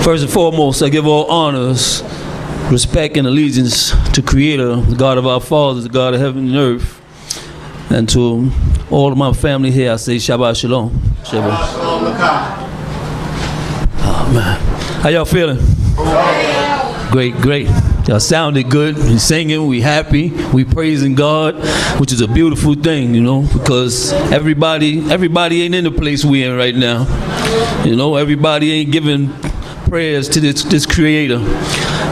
First and foremost, I give all honors, respect, and allegiance to Creator, the God of our fathers, the God of heaven and earth. And to all of my family here, I say Shabbat Shalom. Shabbat Shalom. Oh, man. How y'all feeling? Great, great. Y'all sounded good. We singing, we happy, we praising God, which is a beautiful thing, you know, because everybody ain't in the place we in right now. You know, everybody ain't giving prayers to this Creator.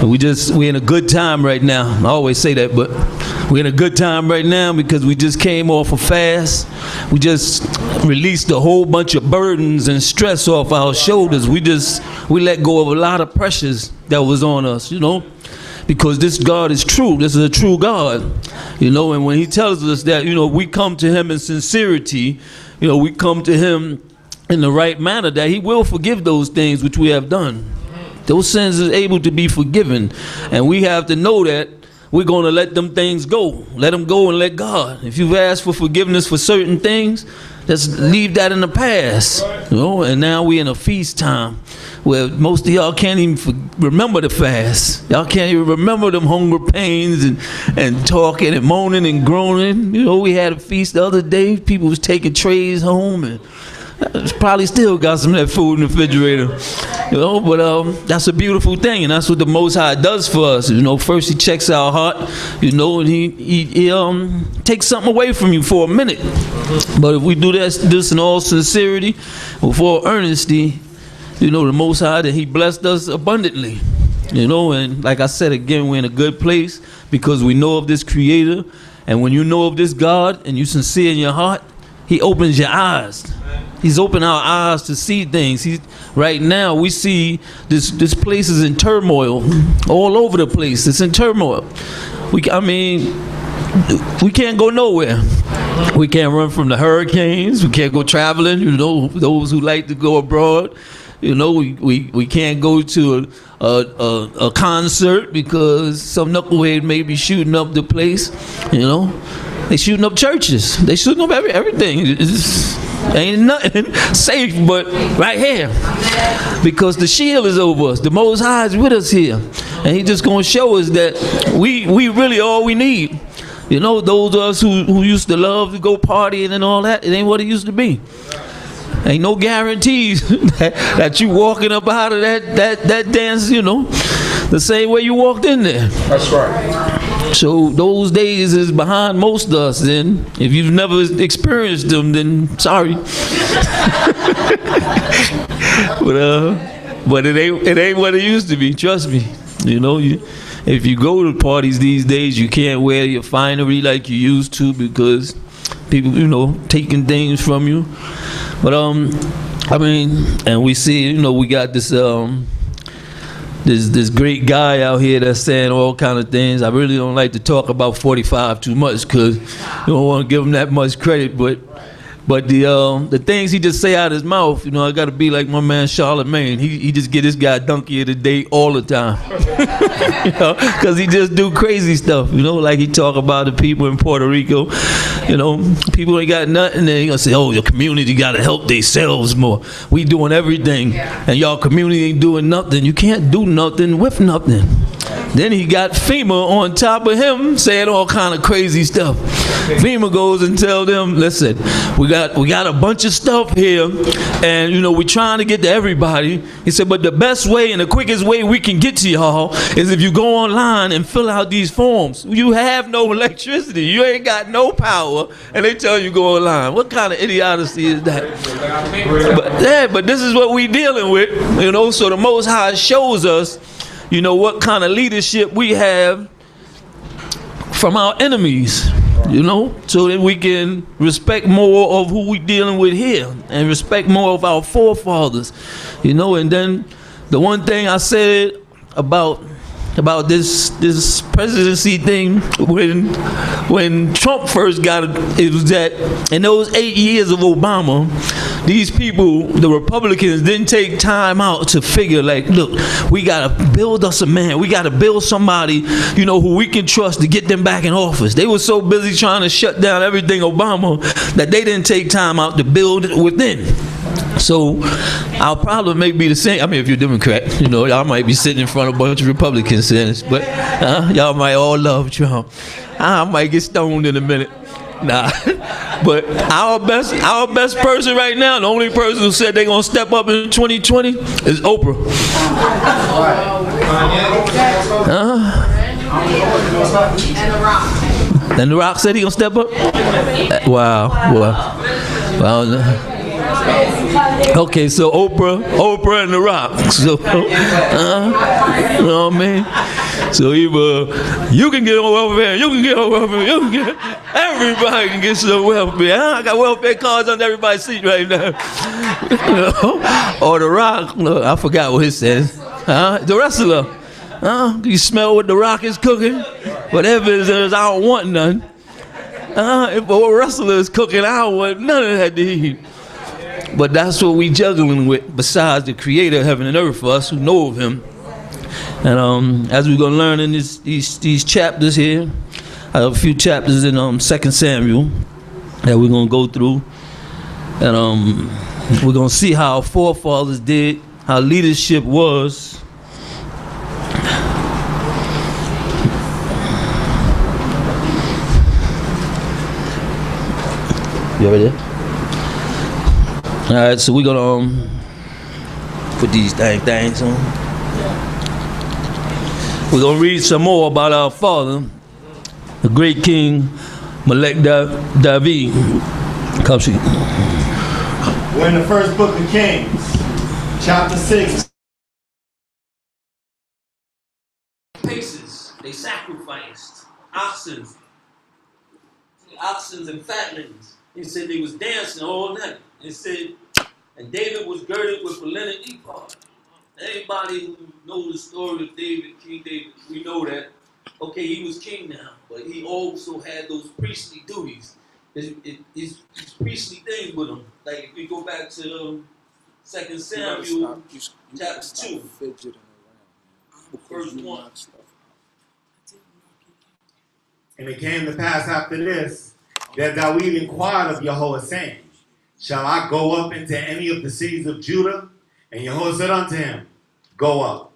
We're in a good time right now. I always say that, but we're in a good time right now because we just came off a fast. We just released a whole bunch of burdens and stress off our shoulders. We let go of a lot of pressures that was on us, you know, because this God is true. This is a true God, you know, and when he tells us that, you know, we come to him in sincerity, you know, we come to him in the right manner, that he will forgive those things which we have done. Those sins is able to be forgiven, and we have to know that we're going to let them things go. Let them go and let God. If you've asked for forgiveness for certain things, just leave that in the past. You know, and now we're in a feast time where most of y'all can't even remember the fast. Y'all can't even remember them hunger pains and talking and moaning and groaning. You know, we had a feast the other day. People was taking trays home, and probably still got some of that food in the refrigerator, you know, but that's a beautiful thing, and that's what the Most High does for us. You know, first he checks our heart, you know, and he takes something away from you for a minute. But if we do this in all sincerity, with all earnesty, you know, the Most High, that he blessed us abundantly, you know. And like I said again, we're in a good place because we know of this Creator, and when you know of this God and you sincere in your heart, he opens your eyes. He's opened our eyes to see things. Right now we see this place is in turmoil all over the place. It's in turmoil. We can't go nowhere. We can't run from the hurricanes. We can't go traveling. You know, those who like to go abroad. You know, we can't go to a concert because some knucklehead may be shooting up the place. You know, they shooting up churches. They shooting up everything. Ain't nothing safe but right here, because the shield is over us. The Most High is with us here, and he just gonna show us that we really all we need. You know, those of us who used to love to go partying and all that, it ain't what it used to be. Ain't no guarantees that you walking up out of that dance, you know, the same way you walked in there. That's right. So those days is behind most of us. Then if you've never experienced them, then sorry. But it ain't what it used to be. Trust me. You know, if you go to parties these days, you can't wear your finery like you used to because people, you know, taking things from you. But I mean, and we see, you know, we got this this great guy out here that's saying all kind of things. I really don't like to talk about 45 too much because you don't want to give him that much credit. But the things he just say out his mouth, you know, I got to be like my man Charlemagne. He just get this guy donkey of the day all the time, you know, because he just do crazy stuff. You know, like he talk about the people in Puerto Rico. You know, people ain't got nothing, and he gonna say, "Oh, your community got to help themselves more. We doing everything, and y'all community ain't doing nothing. You can't do nothing with nothing." Then he got FEMA on top of him saying all kind of crazy stuff. FEMA goes and tell them, listen, we got a bunch of stuff here, and you know, we're trying to get to everybody. He said, but the best way and the quickest way we can get to y'all is if you go online and fill out these forms. You have no electricity, you ain't got no power, and they tell you go online. What kind of idiocy is that? But this is what we dealing with, you know. So the Most High shows us, you know, what kind of leadership we have from our enemies, you know, so that we can respect more of who we dealing with here and respect more of our forefathers, you know. And then the one thing I said about this presidency thing when Trump first got it was that in those 8 years of Obama, these people, the Republicans, didn't take time out to figure, like, look, we got to build us a man. We got to build somebody, you know, who we can trust to get them back in office. They were so busy trying to shut down everything Obama that they didn't take time out to build it within. So our problem may be the same. I mean, if you're Democrat, you know, y'all might be sitting in front of a bunch of Republican senators, but y'all might all love Trump. I might get stoned in a minute. Nah, but our best person right now, the only person who said they're gonna step up in 2020 is Oprah. And The Rock said he gonna step up. Wow. Okay, so Oprah and The Rock. So, you know what I mean? So either you can get on welfare, you can get on welfare, you can get, everybody can get some welfare. I got welfare cards on everybody's seat right now. You know? Or The Rock, look, I forgot what it says. The wrestler. You smell what The Rock is cooking? Whatever it is, I don't want none. If a wrestler is cooking, I don't want none of that to eat. But that's what we juggling with, besides the creator of heaven and earth, for us who know of him. And as we're going to learn in these chapters here, I have a few chapters in 2 Samuel that we're going to go through. And we're going to see how our forefathers did, how leadership was. You already there? All right, so we're gonna put these things on. We're gonna read some more about our father, the great King Melech David. Come see. We're in the first book of Kings, chapter 6. Paces, they sacrificed oxen and fatlings. He said they was dancing all night. It said, and David was girded with a linen ephod. Anybody who knows the story of David, King David, we know that, okay, he was king now, but he also had those priestly duties. His priestly things with him. Like if we go back to 2 Samuel chapter 2, verse 1. And it came to pass after this, that David inquired of Yahweh, saying, shall I go up into any of the cities of Judah? And Yahweh said unto him, go up.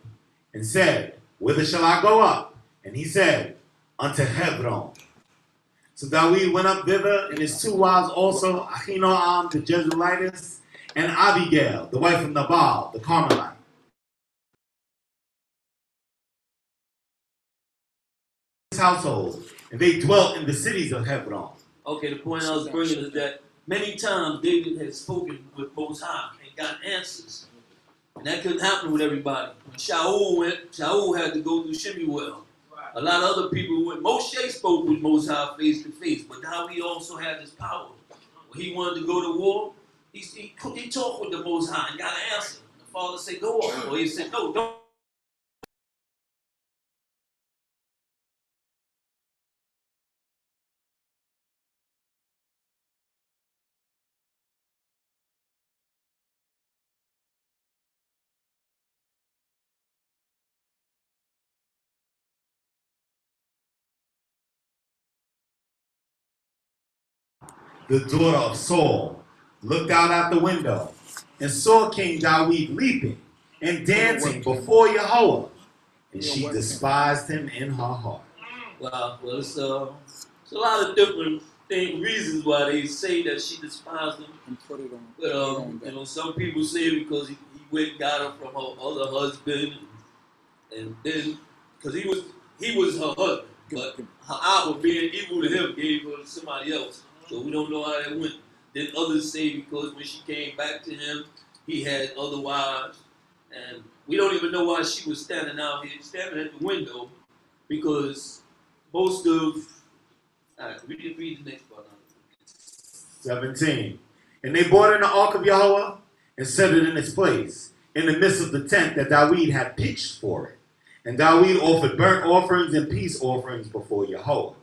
And said, whither shall I go up? And he said, unto Hebron. So David went up thither, and his two wives also, Ahinoam the Jezreelitess, and Abigail, the wife of Nabal, the Carmelite. His household, and they dwelt in the cities of Hebron. Okay, the point I was bringing is that many times David had spoken with Most High and got answers. And that couldn't happen with everybody. When Shaul went, Shaul had to go through Shemuel. A lot of other people went. Moshe spoke with Most High face to face, but now he also had this power. When he wanted to go to war, he talked with the Most High and got an answer. The Father said, go on. Or he said, no, don't. The daughter of Saul, looked out at the window and saw King David leaping and dancing before Yahweh, and she despised him in her heart. Wow, well, it's a lot of different reasons why they say that she despised him. But you know, some people say because he went and got her from her other husband, and then because he was her husband, but her outward being evil to him gave her to somebody else. So we don't know how that went. Then others say because when she came back to him, he had other wives. And we don't even know why she was standing out here, standing at the window, because most of... All right, we can read the next part. 17. And they brought in the ark of Yahweh and set it in its place, in the midst of the tent that David had pitched for it. And David offered burnt offerings and peace offerings before Yahweh.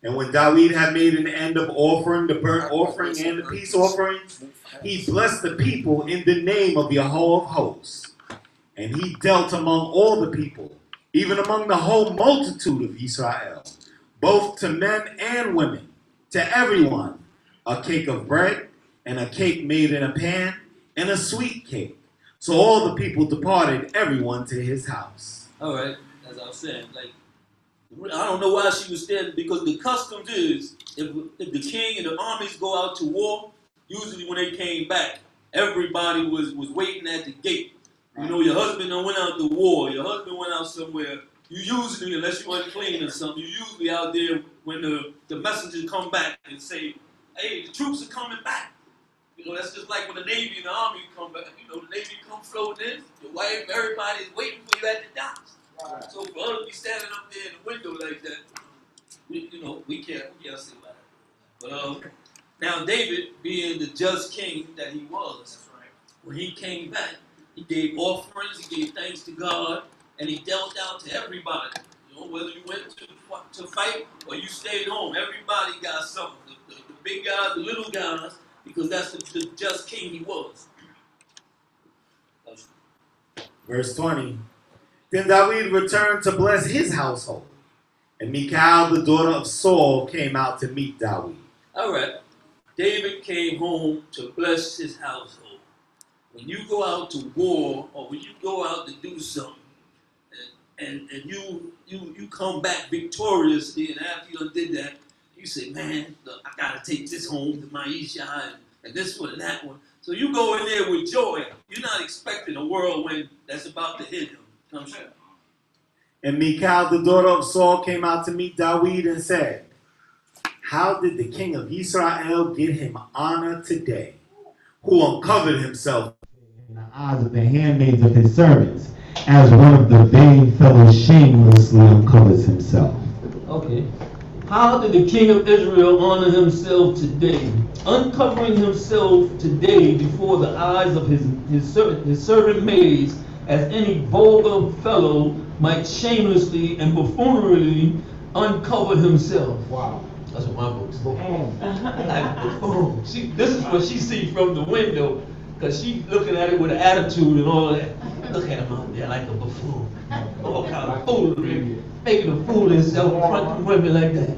And when David had made an end of offering the burnt offering and the peace offerings, he blessed the people in the name of Yahweh of hosts. And he dealt among all the people, even among the whole multitude of Israel, both to men and women, to everyone, a cake of bread and a cake made in a pan, and a sweet cake. So all the people departed, everyone to his house. All right, as I was saying, like, I don't know why she was standing, because the custom is, if the king and the armies go out to war, usually when they came back, everybody was waiting at the gate. You know, your husband done went out to war, your husband went out somewhere. You usually, unless you're unclean or something, you usually out there when the messengers come back and say, hey, the troops are coming back. You know, that's just like when the Navy and the Army come back. You know, the Navy come floating in, your wife, everybody is waiting for you at the docks. Right. So for us to be standing up there in the window like that, we can't say about it. But now David, being the just king that he was, right, when he came back, he gave offerings, he gave thanks to God, and he dealt out to everybody. You know, whether you went to fight or you stayed home, everybody got something. The big guys, the little guys, because that's the just king he was. Verse 20. Then David returned to bless his household, and Michal, the daughter of Saul, came out to meet David. All right. David came home to bless his household. When you go out to war, or when you go out to do something, and you come back victoriously, and after you did that, you say, man, look, I gotta take this home to my Issachar, and this one and that one. So you go in there with joy. You're not expecting a whirlwind that's about to hit him. Come true. And Michal, the daughter of Saul, came out to meet David and said, how did the king of Yisrael get him honor today, who uncovered himself in the eyes of the handmaids of his servants, as one of the vain fellows shamelessly uncovers himself? Okay. How did the king of Israel honor himself today, uncovering himself today before the eyes of his servant maids, as any vulgar fellow might shamelessly and buffoonery uncover himself? Wow. That's what my book says. Like buffoon. This is what she sees from the window, because she's looking at it with an attitude and all that. Look at him out there like a buffoon. All kind of foolery. Making a fool of himself in front of women like that.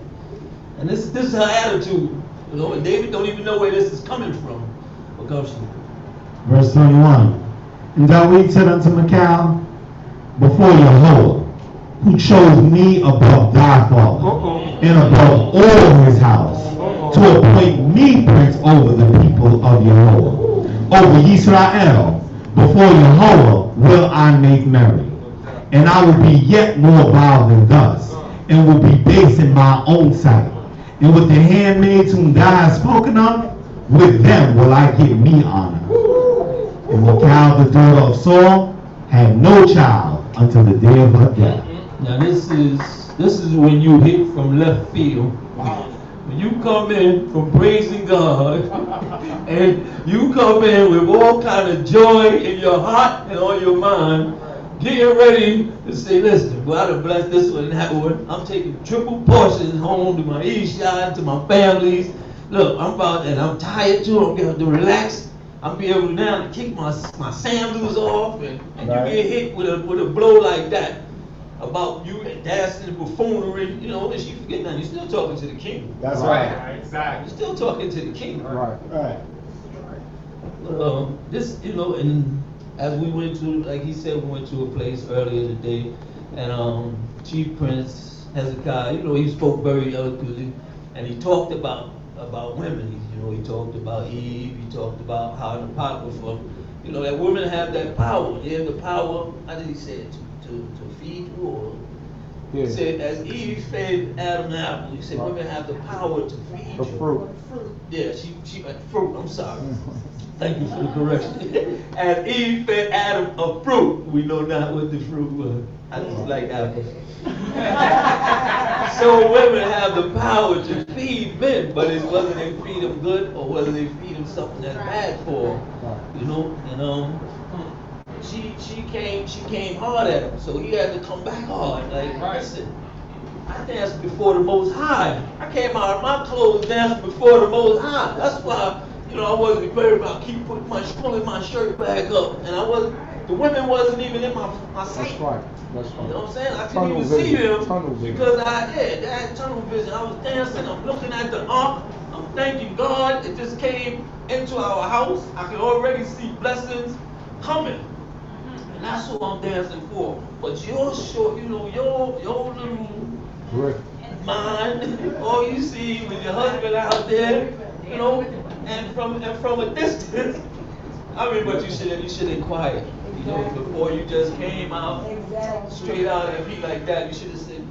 And this is her attitude. You know, and David don't even know where this is coming from. What comes from? Verse 21. And David said unto Michal, before Yahweh, who chose me above thy father, and above all his house, to appoint me prince over the people of Yahweh, over Yisrael, before Yahweh will I make merry. And I will be yet more vile than thus, and will be base in my own sight. And with the handmaids whom thou hast spoken of, with them will I give me honor. And Michal, the daughter of Saul, had no child until the day of her death. Now this is when you hit from left field. When you come in from praising God, and you come in with all kind of joy in your heart and on your mind, getting ready to say, listen, God will bless this one and that one. I'm taking triple portions home to my Issachar, to my families. Look, I'm tired too. I'm going to relax. I'm be able now to kick my sandals off, and right. You get hit with a blow like that about you dancing and buffoonery, you know, and she forget nothing. You're still talking to the king. That's right. Exactly. You're still talking to the king. Right. This, you know, and as we went to, like he said, we went to a place earlier today, and Chief Prince Hezekiah, you know, he spoke very eloquently, and he talked about women. You know, he talked about Eve. He talked about how in the Apocrypha, you know, that women have that power. They have the power. How did he say it? To feed you, or he said as Eve fed Adam the apple, he said women have the power to feed you. Fruit. Yeah, she fruit. I'm sorry. Thank you for the correction. As Eve fed Adam a fruit, we know not what the fruit was. I just like apples. So women have the power to feed men, but it's whether they feed them good or whether they feed them something that's bad for them. You know, and she came hard at him, so he had to come back hard. Like, listen, I danced before the Most High. I came out of my clothes dancing before the Most High. That's why, you know, I wasn't worried about pulling my shirt back up, and the women wasn't even in my sight. That's right. You know what I'm saying? I couldn't even see him because I had tunnel vision. I was dancing. I'm looking at the ark. I'm thanking God. It just came into our house. I can already see blessings coming. And that's what I'm dancing for. But your short, you know, your little mind, all you see with your husband out there, you know, and from a distance. I mean, but you should inquire. You know, before you just came out straight out at me like that, you should have said,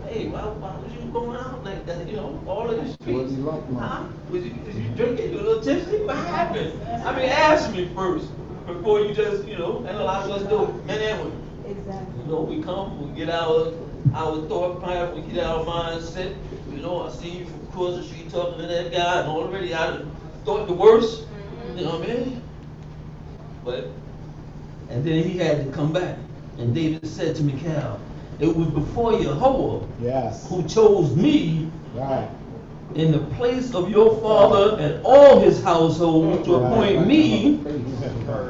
hey, why was you going out like that? You know, all in the streets. Huh? Was you drinking? You a little tipsy? What happened? I mean, ask me first before you just, you know, and a lot of us do, men and women. Exactly. You know, we come, we get our thought path, we get our mindset. You know, I see you from across the street talking to that guy, and already I thought the worst. You know what I mean? But, and then he had to come back. And David said to Michal, it was before Yahweh who chose me in the place of your father and all his household to appoint me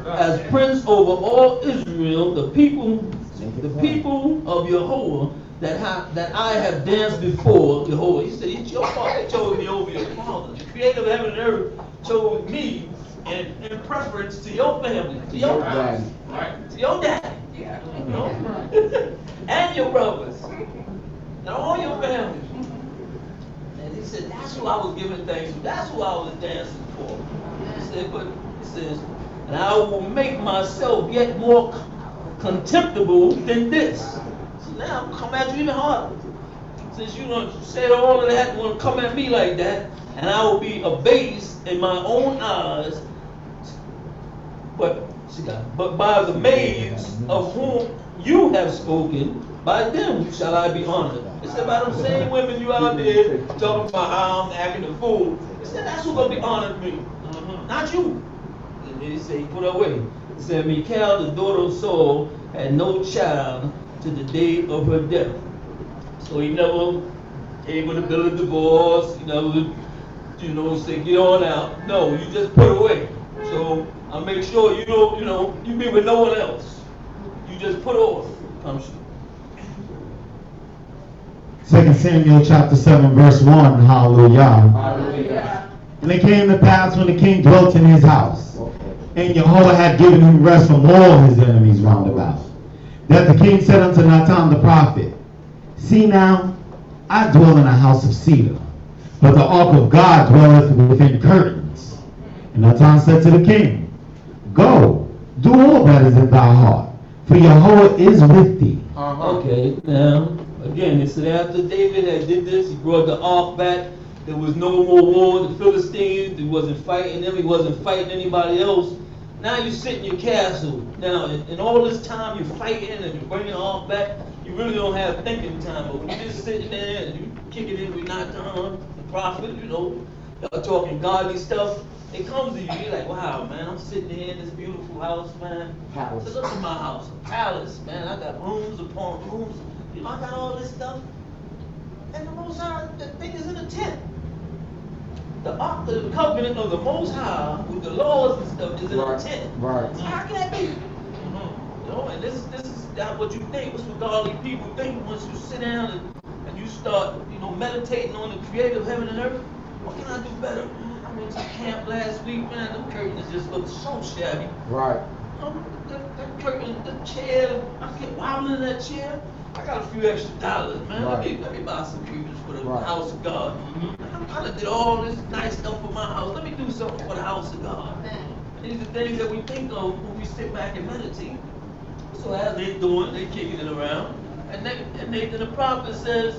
as prince over all Israel, the people of Yahweh that I have danced before Yahweh. He said, it's your father that chose me over your father. The creator of heaven and earth chose me in preference to your family, to your house, to your dad, you know? And your brothers, and all your family. And he said, that's who I was giving thanks to. That's who I was dancing for. He said, but he says, and I will make myself yet more contemptible than this. So now I'm come at you even harder. Since you done said all of that, you want to come at me like that, and I will be abased in my own eyes. But by the maids of whom you have spoken, by them shall I be honored. It said, by them same women you out there talking about how I'm acting a fool. It said, that's who's going to be honored me, not you. And then he said, he put away. He said, Michal, the daughter of Saul, had no child to the day of her death. So he never able to build a divorce. He never, you know, say, get on out. No, you just put away. So I make sure you don't, you know, you be with no one else. You just put off. 2 Samuel chapter 7 verse 1, hallelujah. Hallelujah. And it came to pass when the king dwelt in his house, and Jehovah had given him rest from all his enemies round about, that the king said unto Nathan the prophet, see now, I dwell in a house of cedar, but the ark of God dwelleth within curtains. And Nathan said to the king, go, do all that is in thy heart, for Yahweh is with thee. Okay, now, again, it said after David had did this, he brought the ark back. There was no more war. The Philistines, he wasn't fighting them. He wasn't fighting anybody else. Now you sit in your castle. Now, in all this time you're fighting and you're bringing the ark back, you really don't have thinking time. But when you're just sitting there and you kick it in with Nathan, the prophet, you know, y'all talking godly stuff, it comes to you. You're like, wow, man, I'm sitting here in this beautiful house, man. Palace. So look at my house, a palace, man. I got rooms upon rooms. You know, I got all this stuff. And the Most High, the thing is in a tent. The ark, the covenant of the Most High with the laws and stuff is in a tent. Right. So how can that be? You know, and this is not what you think. What's what godly people think once you sit down and you start, you know, meditating on the creator of heaven and earth. What can I do better? I went to camp last week, man. The curtains just look so shabby. Right. You know, the curtain, the chair, I get wobbling in that chair. I got a few extra dollars, man. Right. Let me buy some cubes for the house of God. I done did all this nice stuff for my house. Let me do something for the house of God. These are things that we think of when we sit back and meditate. So as they're doing, they're kicking it around. And Nathan the prophet said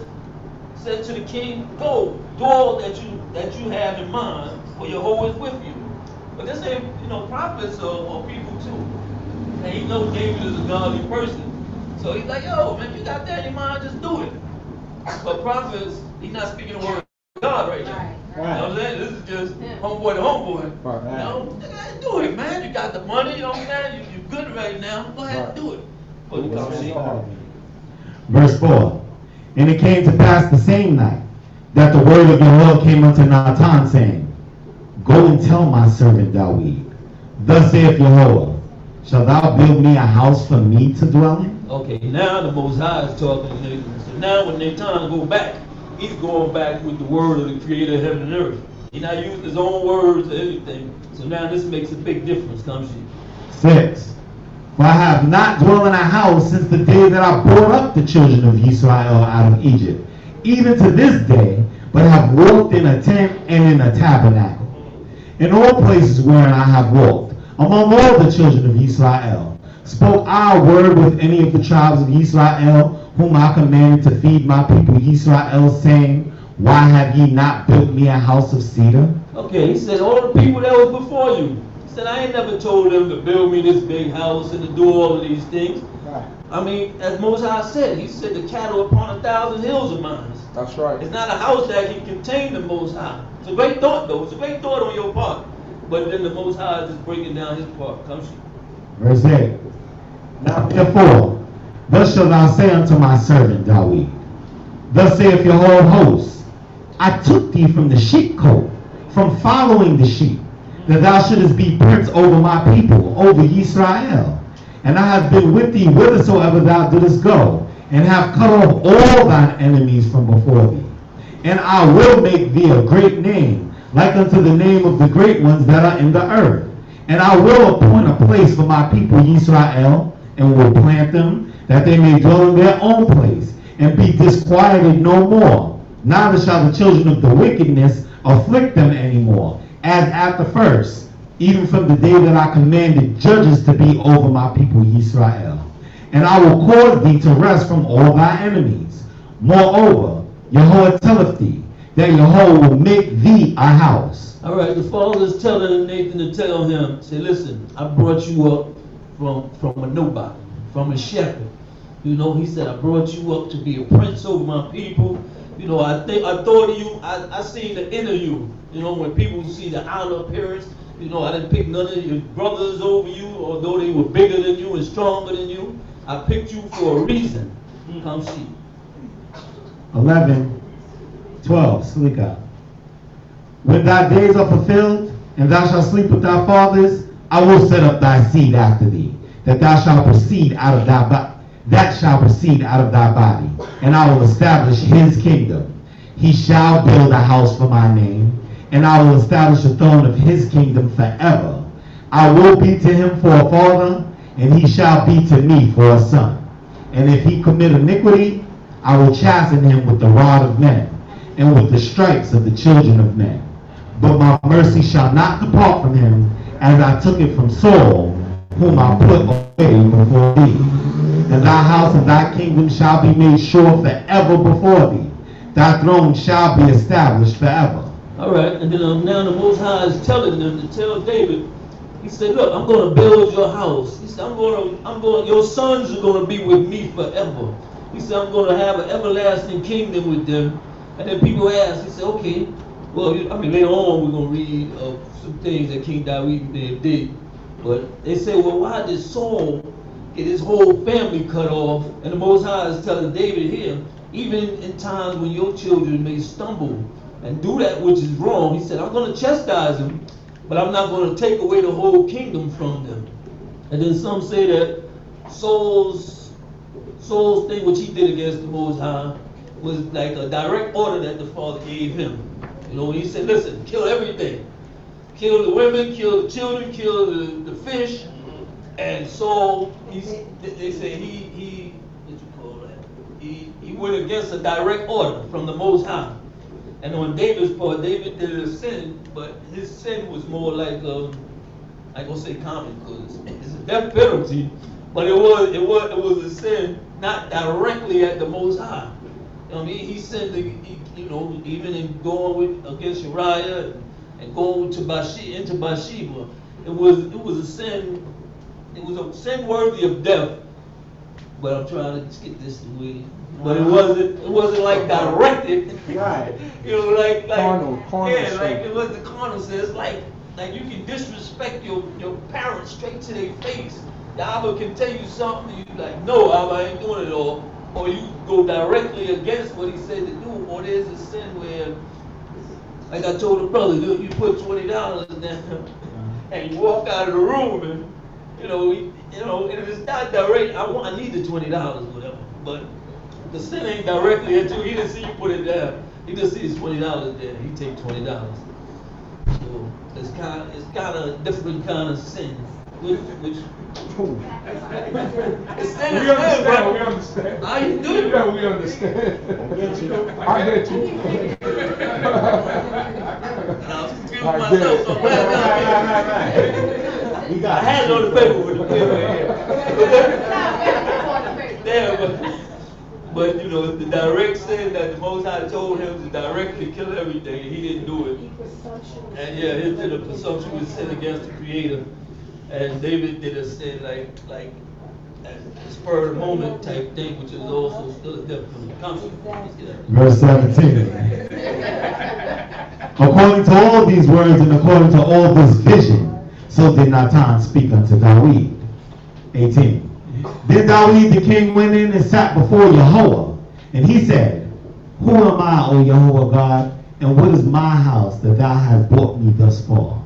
to the king, go, do all that you have in mind, for Yahweh is with you. But this ain't, you know, prophets are people too. And he knows David is a godly person. So he's like, yo, man, you got that in your mind, just do it. But prophets, he's not speaking the word of God right now. You know what I'm saying? This is just homeboy to homeboy. You know, do it, man. You got the money, you know what I'm saying? You're good right now. Go ahead and do it. But you come see. Verse 4. And it came to pass the same night that the word of Yahweh came unto Nathan, saying, go and tell my servant David, thus saith Yahweh, shalt thou build me a house for me to dwell in? Okay, now the Most High is talking to Nathan. So now when Nathan go back, he's going back with the word of the creator of heaven and earth. He not using his own words or anything. So now this makes a big difference, comes she. 6. For I have not dwelt in a house since the day that I brought up the children of Yisrael out of Egypt, even to this day, but have walked in a tent and in a tabernacle. In all places wherein I have walked, among all the children of Yisrael, spoke I a word with any of the tribes of Yisrael, whom I commanded to feed my people Yisrael, saying, why have ye not built me a house of cedar? Okay, he said, all the people that was before you. He said, I ain't never told them to build me this big house and to do all of these things. Right. I mean, as Moses said, he said, the cattle upon 1,000 hills of mine. That's right. It's not a house that can contain the Most High. It's a great thought, though. It's a great thought on your part. But then the Most High is just breaking down his part. Come see. Verse 8. Now therefore, thus shalt thou say unto my servant David, thus saith your whole host, I took thee from the sheepcote, from following the sheep, that thou shouldest be prince over my people, over Yisrael. And I have been with thee whithersoever thou didst go, and have cut off all thine enemies from before thee. And I will make thee a great name, like unto the name of the great ones that are in the earth. And I will appoint a place for my people Yisrael, and will plant them, that they may dwell in their own place, and be disquieted no more. Neither shall the children of the wickedness afflict them anymore, as at the first, even from the day that I commanded judges to be over my people Yisrael. And I will cause thee to rest from all thy enemies. Moreover, Yahweh telleth thee, that Yahweh will make thee a house. All right, the father is telling Nathan to tell him, say, listen, I brought you up from a nobody, from a shepherd. You know, he said, I brought you up to be a prince over my people. You know, I thought of you, I seen the inner you. You know, when people see the outer appearance, you know, I didn't pick none of your brothers over you, although they were bigger than you and stronger than you. I picked you for a reason. Come see. 11, 12, Slika. When thy days are fulfilled, and thou shalt sleep with thy fathers, I will set up thy seed after thee, that thou shalt proceed out of thy body. That shall proceed out of thy body, and I will establish his kingdom. He shall build a house for my name, and I will establish the throne of his kingdom forever. I will be to him for a father, and he shall be to me for a son. And if he commit iniquity, I will chasten him with the rod of men, and with the stripes of the children of men. But my mercy shall not depart from him, as I took it from Saul, whom I put away before thee. And thy house and thy kingdom shall be made sure forever before thee. Thy throne shall be established forever. All right, and then now the Most High is telling them to tell David. He said, look, I'm going to build your house. He said, your sons are going to be with me forever. He said, I'm going to have an everlasting kingdom with them. And then people ask, he said, okay, well, I mean, later on we're going to read some things that King David did. But they say, well, why did Saul get his whole family cut off? And the Most High is telling David here, even in times when your children may stumble and do that which is wrong, he said, I'm going to chastise them, but I'm not going to take away the whole kingdom from them. And then some say that Saul's thing, which he did against the Most High, was like a direct order that the Father gave him. You know, he said, listen, kill everything. Kill the women, kill the children, kill the fish. And Saul, they say he went against a direct order from the Most High. And on David's part, David did a sin, but his sin was more like, I gonna say common, because it's a death penalty, but it was a sin not directly at the Most High. You know, he sinned, even in going against Yeriel and going into Bathsheba, it was a sin. It was a sin worthy of death. But I'm trying to get this away. But it wasn't like directed. Right. You know, like carnal yeah, sin. Like it was the carnal sin. It's like you can disrespect your parents straight to their face. The Abba can tell you something, and you like, no, Abba, I ain't doing it all. Or you go directly against what he said to do. Or there's a sin where, like I told the brother, you put $20 down and you walk out of the room, and and if it's not direct, I need the $20 or whatever. But the sin ain't directly at you. He didn't see you put it down. He just sees $20 there. He take $20. So it's kind of a different kind of sin. Which it's sin We is sin, bro. understand. How you do? Yeah, we understand. I get you. And I was confused myself so bad. We got I had it on the paper with the paper yeah, but you know, the direct sin that the Most High told him to directly kill everything, and he didn't do it. And yeah, he did a presumptuous sin against the Creator. And David did a sin like a spur of the moment type thing, which is also still a different concept. Verse 17. According to all these words and according to all this vision, so did Nathan speak unto Dawid. 18. Then Dawid the king went in and sat before Yahweh, and he said, Who am I, O Yahweh God, and what is my house that thou hast brought me thus far?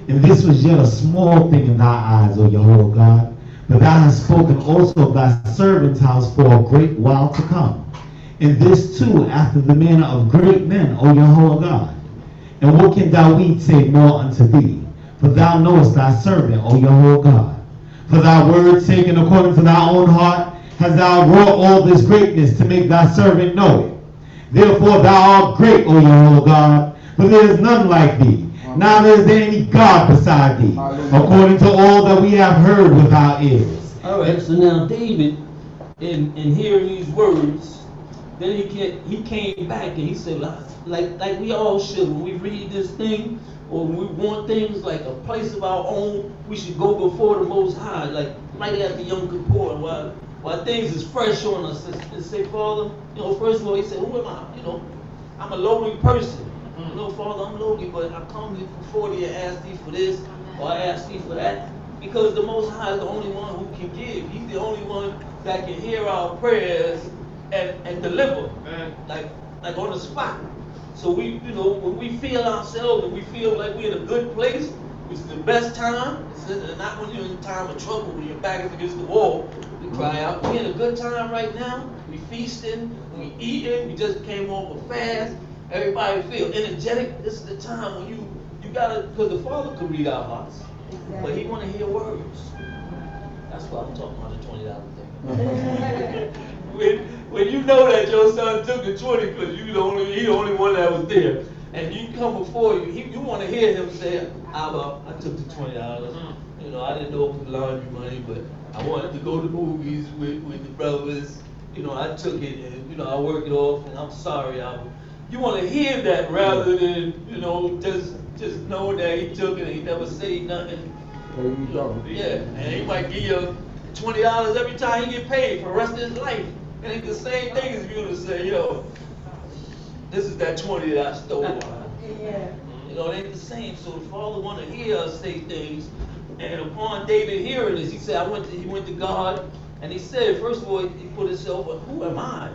And this was yet a small thing in thy eyes, O Yahweh God, but thou hast spoken also of thy servant's house for a great while to come. And this too after the manner of great men, O Yahweh God. And what can Dawid say more unto thee? For thou knowest thy servant, O Yahweh God. For thy word's sake and according to thy own heart hast thou wrought all this greatness to make thy servant know it. Therefore thou art great, O Yahweh God, for there is none like thee. Neither is there any God beside thee, according to all that we have heard with our ears. All right, so now David, in hearing these words, then he came back and he said, like we all should, when we read this thing, or when we want things like a place of our own, we should go before the Most High, like right after Yom Kippur, while things is fresh on us, and say, Father, you know, first of all, he said, who am I? You know, I'm a lowly person. You know, Father, I'm lowly, but I come before thee and ask thee for this, or I ask thee for that, because the Most High is the only one who can give. He's the only one that can hear our prayers and deliver, like on the spot. So we, you know, when we feel ourselves and we feel like we're in a good place, which is the best time, it's not when you're in time of trouble, when your back is against the wall, we cry out. We're in a good time right now. We feasting, we eating, we just came off a fast. Everybody feel energetic. This is the time when you gotta, because the Father can read our hearts, but He want to hear words. That's why I'm talking about the $20 thing. When you know that your son took the 20 because he the only one that was there, and you come before you want to hear him say, Abba, I took the $20. You know, I didn't know it was laundry money, but I wanted to go to movies with the brothers. You know, I took it and, you know, I worked it off, and I'm sorry, Abba. You want to hear that rather than, you know, just knowing that he took it and he never said nothing. Yeah, and he might give you $20 every time he get paid for the rest of his life. And it's the same thing as if you were to say, yo, this is that 20 that I stole. Yeah. You know, it ain't the same. So the Father want to hear us say things. And upon David hearing this, he said, he went to God, and he said, first of all, he put himself, who am I?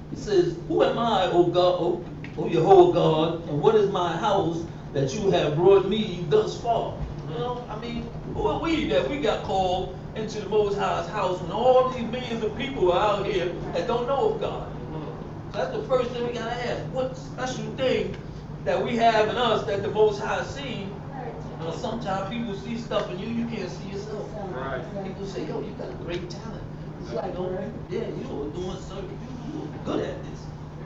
He says, who am I, O God, O Yahweh God, and what is my house that you have brought me thus far? You know, I mean, who are we that we got called into the Most High's house when all these millions of people are out here that don't know of God? So that's the first thing we gotta ask. What special thing that we have in us that the Most High seen? You know, sometimes people see stuff in you can't see yourself. Right. People say, yo, you got a great talent. You know, yeah, you're doing something. You're good at this.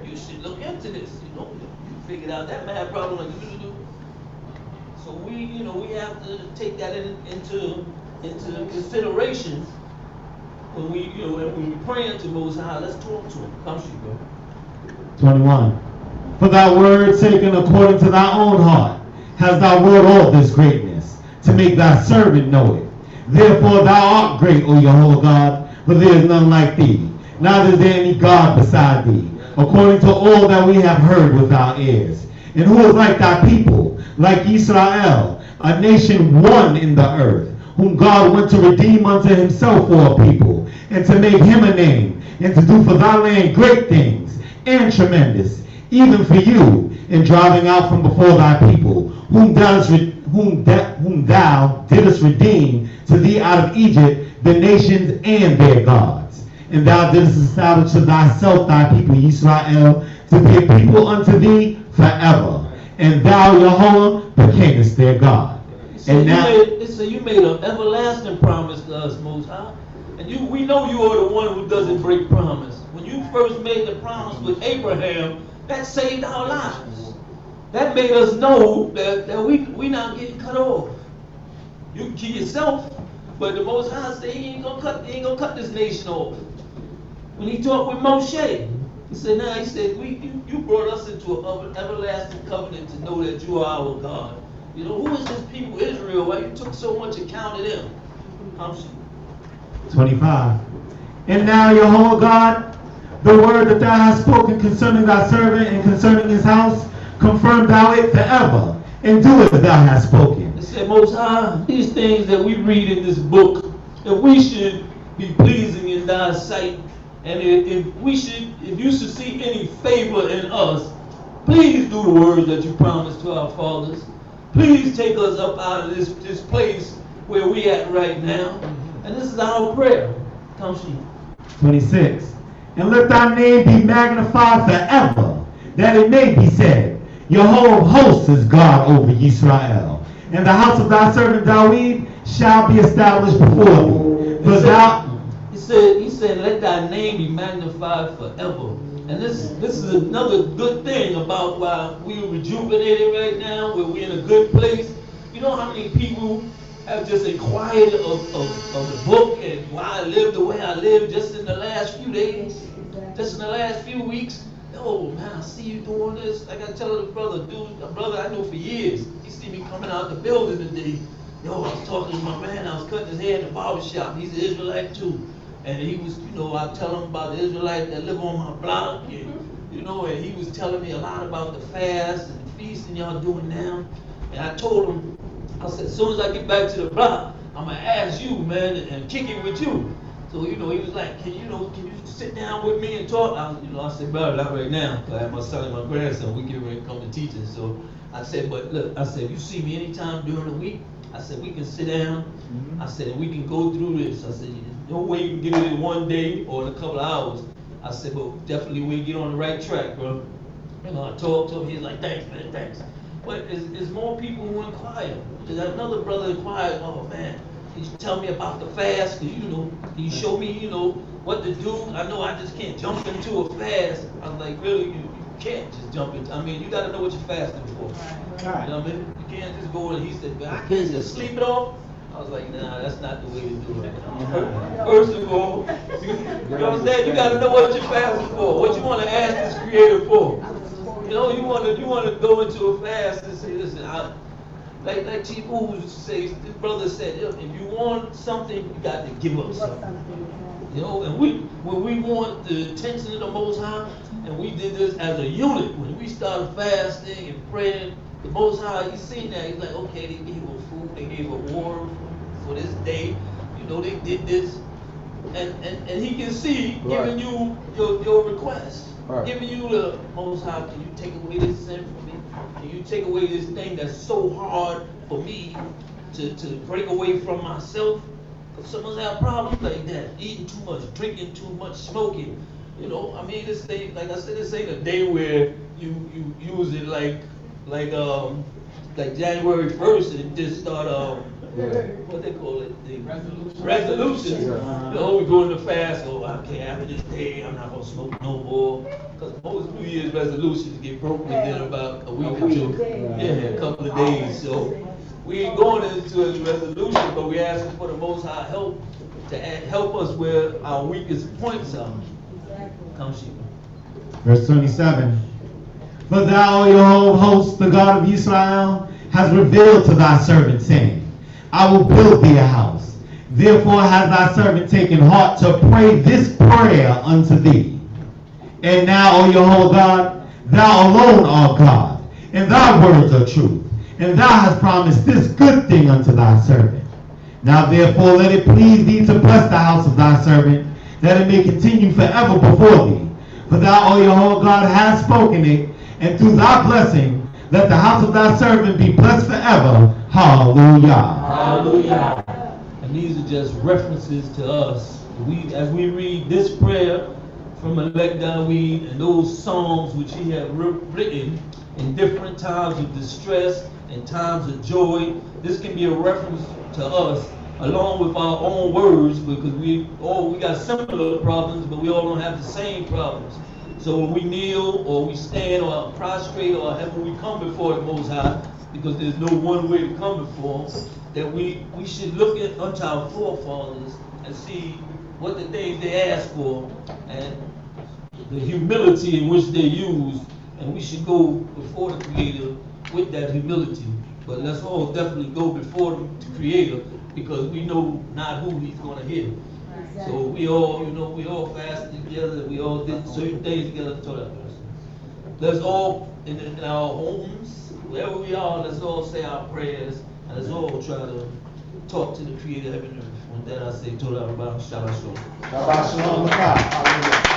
You should look into this. You know, you figured out that math problem like you do. So we have to take that into consideration when we praying to Most High. Let's talk to Him. Come, Shiko. 21. For thy word's sake and according to thy own heart hast thou wrought all this greatness, to make thy servant know it. Therefore thou art great, O Yahweh God, for there is none like thee. Neither is there any God beside thee, according to all that we have heard with our ears. And who is like thy people, like Yisrael, a nation one in the earth, whom God went to redeem unto himself for a people, and to make him a name, and to do for thy land great things, and tremendous, even for you, in driving out from before thy people, whom thou didst redeem to thee out of Egypt, the nations and their gods. And thou didst establish to thyself thy people Yisrael, to be a people unto thee forever. And thou, Yahweh, becamest their God. And now, you made an everlasting promise to us, Most High. And we know you are the one who doesn't break promise. When you first made the promise with Abraham, that saved our lives. That made us know that we not getting cut off. You can kill yourself, but the Most High said he ain't gonna cut this nation off. When he talked with Moshe, he said, you brought us into an everlasting covenant to know that you are our God. You know, who is this people, Israel? Why you took so much account of them? 25. And now, Jehovah God, the word that thou hast spoken concerning thy servant and concerning his house, confirm thou it forever, and do as thou hast spoken. It said, Most High, these things that we read in this book, if we should be pleasing in thy sight, and if you should see any favor in us, please do the words that you promised to our fathers. Please take us up out of this place where we at right now. And this is our prayer. Come see. 26. And let thy name be magnified forever, that it may be said, Jehovah hosts is God over Yisrael. And the house of thy servant Dawid shall be established before thee. For thou... He said, let thy name be magnified forever. And this is another good thing about why we are rejuvenated right now, where we're in a good place. You know how many people have just inquired of the book and why I live the way I live just in the last few days, just in the last few weeks? Oh man, I see you doing this. Like I tell a brother I know for years. He see me coming out the building today. Yo, I was talking to my man, I was cutting his hair in the barbershop. He's an Israelite too. And he was, I tell him about the Israelites that live on my block, and, and he was telling me a lot about the fast and the feasting y'all doing now. And I told him, I said, as soon as I get back to the block, I'm gonna ask you, man, and kick it with you. So, he was like, can you sit down with me and talk? I said, brother, not right now. I have my son and my grandson, we get ready to come to teaching. So I said, but look, I said, you see me anytime during the week, I said, we can sit down. I said, and we can go through this. I said, no way you can get it in one day or in a couple of hours. I said, but definitely we get on the right track, bro. I talked to him, he's like, thanks, man, thanks. But it's more people who inquire. There's another brother inquired, oh man, can you tell me about the fast? Cause can you show me, what to do? I know I just can't jump into a fast. I was like, really, you can't just jump into, you gotta know what you're fasting for. Right. You know what I mean? You can't just go and he said, I can't just sleep it off. I was like, nah, that's not the way to do it. First of all, you know what I'm saying? You gotta know what you're fasting for, what you wanna ask this creator for. You wanna go into a fast and say, listen, like Chief Ooze says, this brother said, if you want something, you got to give up something. And when we want the attention of the Most High, and we did this as a unit, when we started fasting and praying, the Most High, you seen that, he's like, okay, they gave her food, they gave her water for this day, they did this, and he can see giving you your request, giving you the Most High, can you take away this sin from me? Can you take away this thing that's so hard for me to break away from myself? Because some of us have problems like that, eating too much, drinking too much, smoking. This thing, like I said, this ain't a day where you use it like January 1st and just start what they call it, the resolutions. We're going to fast. Okay, after this day, I'm not gonna smoke no more. Because most New Year's resolutions get broken within about a week or two. A couple of days. So we ain't going into a resolution, but we're asking for the Most High help to help us where our weakest points are. Come, Sheba. Verse 27. For thou, Jehovah hosts, the God of Israel, has revealed to thy servant, saying, I will build thee a house. Therefore has thy servant taken heart to pray this prayer unto thee. And now, O Jehovah God, thou alone art God, and thy words are truth. And thou hast promised this good thing unto thy servant. Now therefore let it please thee to bless the house of thy servant, that it may continue forever before thee. For thou, O Jehovah God, hast spoken it, and through thy blessing, let the house of thy servant be blessed forever. Hallelujah. Hallelujah. And these are just references to us. As we read this prayer from Elect Dawid and those psalms which he had written in different times of distress in times of joy. This can be a reference to us, along with our own words, because we got similar problems, but we all don't have the same problems. So when we kneel or we stand or prostrate or when we come before the Most High, because there's no one way to come before Him, that we should look at unto our forefathers and see what the things they asked for and the humility in which they used, and we should go before the Creator with that humility. But let's all definitely go before the Creator, because we know not who He's going to hear. Exactly. So we all, we all fasted together, we all did certain things together. Let's all, in our homes, wherever we are, let's all say our prayers, and let's all try to talk to the Creator of heaven and earth. With that I say, Torah, Shalom. Shabbat Shalom.